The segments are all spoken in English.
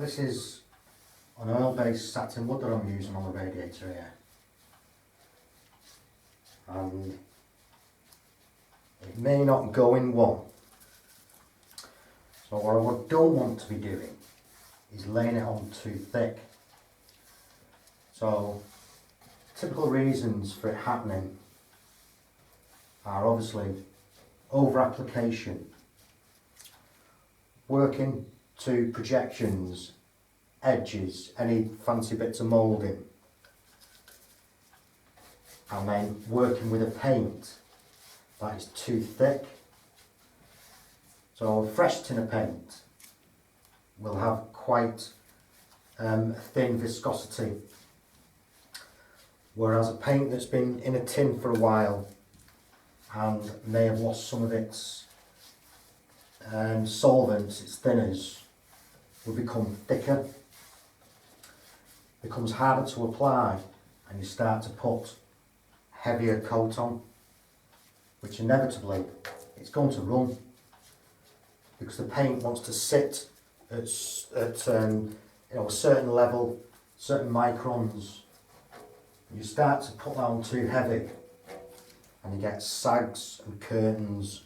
this is an oil-based satin wood that I'm using on the radiator here. And it may not go in one. So what I don't want to be doing is laying it on too thick. So typical reasons for it happening are obviously over application, working to projections, edges, any fancy bits of moulding, and then working with a paint that is too thick. So a fresh tin of paint will have quite thin viscosity, whereas a paint that's been in a tin for a while and may have lost some of its solvents, its thinners, will become thicker, becomes harder to apply, and you start to put heavier coat on, which inevitably it's going to run, because the paint wants to sit at a certain level, certain microns. You start to put that on too heavy and you get sags and curtains.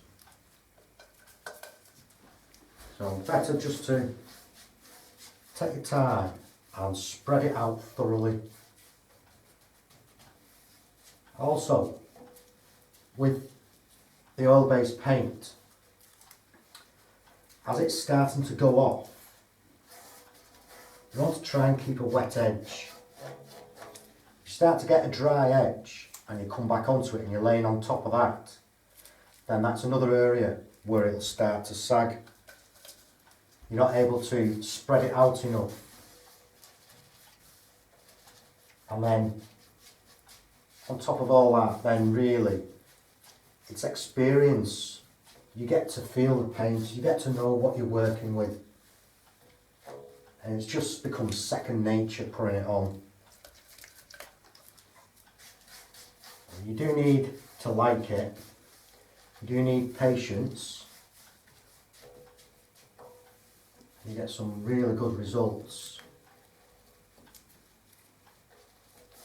So better just to take your time and spread it out thoroughly. Also, with the oil-based paint, as it's starting to go off, you want to try and keep a wet edge. If you start to get a dry edge and you come back onto it and you're laying on top of that, then that's another area where it'll start to sag. You're not able to spread it out enough. And then on top of all that, then really it's experience. You get to feel the paint, you get to know what you're working with, and it's just become second nature putting it on. You do need to like it, you do need patience, you get some really good results.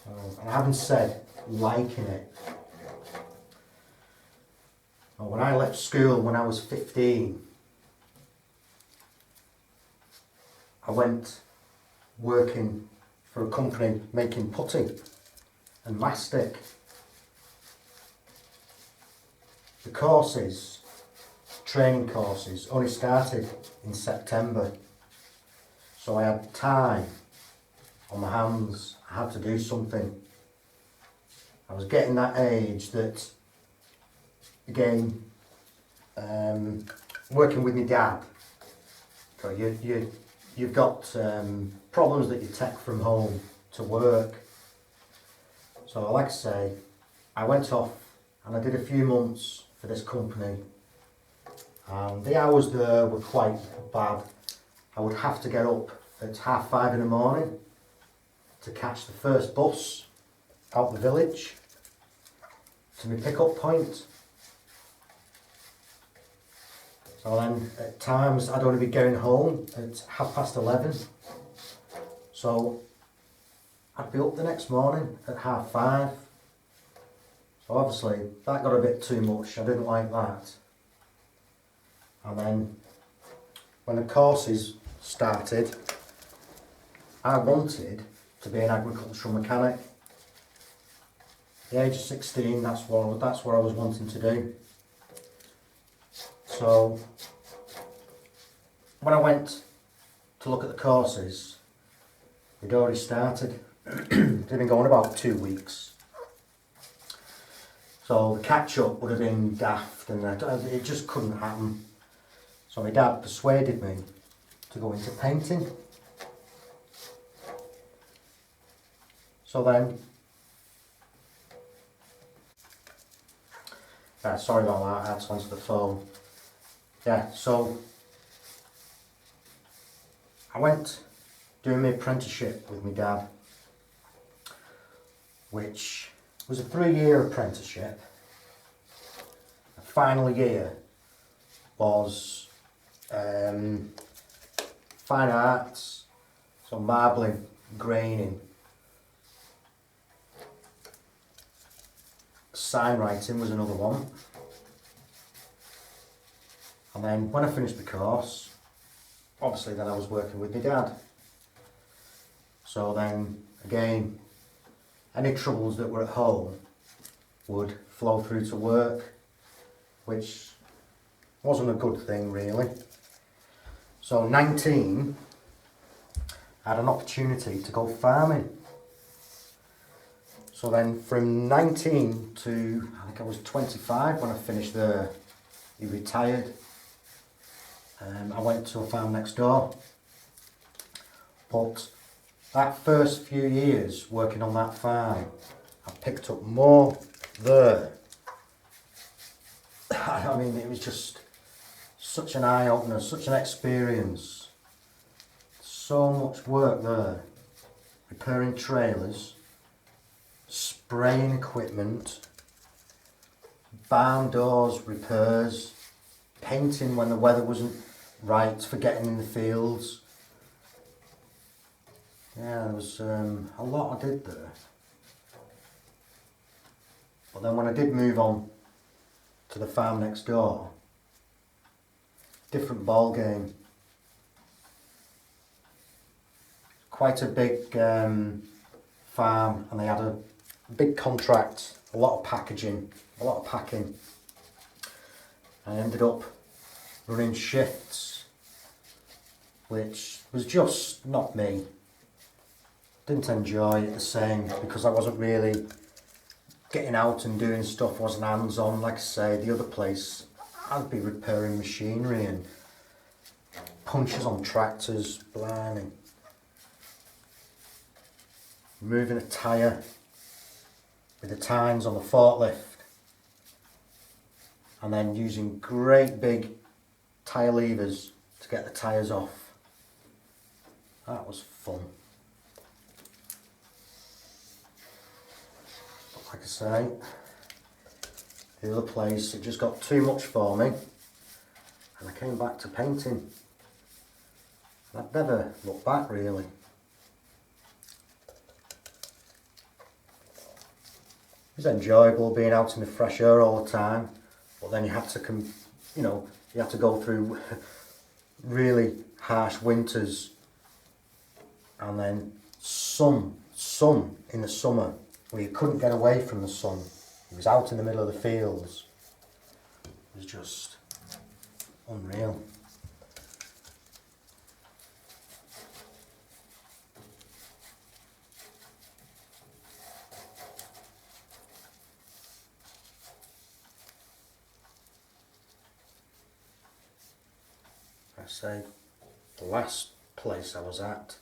And I haven't said liking it. When I left school when I was 15, I went working for a company making putty and mastic. The courses, training courses, only started in September, so I had time on my hands. I had to do something. I was getting that age that, again, working with my dad, so you've got problems that you take from home to work. So like I say, I went off and I did a few months for this company, and the hours there were quite bad. I would have to get up at 5:30 in the morning to catch the first bus out the village to my pick-up point. So then at times I'd only be getting home at 11:30. So I'd be up the next morning at 5:30. So obviously that got a bit too much, I didn't like that. And then when the courses started, I wanted to be an agricultural mechanic. At the age of 16, that's what I was wanting to do. So when I went to look at the courses, they'd already started. They'd been going about 2 weeks. So the catch up would have been daft, and it just couldn't happen. So my dad persuaded me to go into painting. So then, sorry about that, I had to answer the phone. Yeah, so I went doing my apprenticeship with my dad, which was a 3-year apprenticeship. The final year was fine arts, So marbling, graining, sign writing was another one. And then when I finished the course, obviously then I was working with my dad. So then again, any troubles that were at home would flow through to work, which wasn't a good thing really. So 19, I had an opportunity to go farming. So then from 19 to, I think I was 25 when I finished there, he retired. I went to a farm next door. But that first few years working on that farm, I picked up more there. I mean, it was just such an eye-opener, such an experience. So much work there. Repairing trailers, spraying equipment, barn doors repairs, painting when the weather wasn't right for getting in the fields. Yeah, there was a lot I did there. But then when I did move on to the farm next door, different ball game. Quite a big farm, and they had a big contract, a lot of packaging, a lot of packing. I ended up running shifts, which was just not me. Didn't enjoy it the same because I wasn't really getting out and doing stuff, wasn't hands-on. Like I say, the other place, I'd be repairing machinery and punches on tractors, blimey. Moving a tyre with the tines on the forklift, and then using great big tyre levers to get the tyres off. That was fun. But like I say, the other place, it just got too much for me, and I came back to painting. And I've never looked back really. It was enjoyable being out in the fresh air all the time, but then you had to you had to go through really harsh winters, and then sun in the summer where you couldn't get away from the sun. It was out in the middle of the fields. It was just unreal. I say, the last place I was at,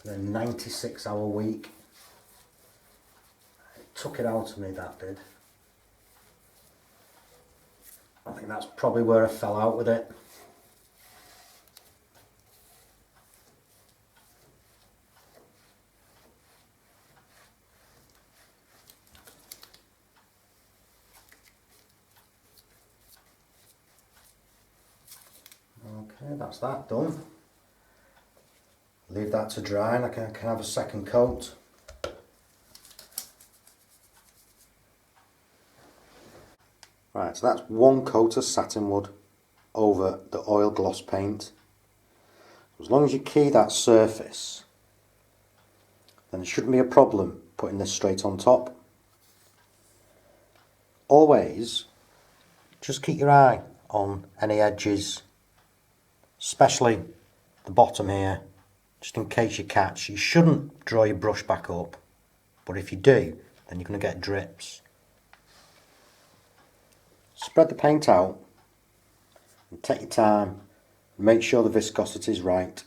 the 96-hour week, it took it out of me, that did. I think that's probably where I fell out with it. Okay, that's that done. Leave that to dry and I can have a second coat. Right, so that's one coat of satin wood over the oil gloss paint. As long as you key that surface, then there shouldn't be a problem putting this straight on top. Always just keep your eye on any edges, especially the bottom here, just in case you catch. You shouldn't draw your brush back up, but if you do, then you're going to get drips. Spread the paint out and take your time, make sure the viscosity is right.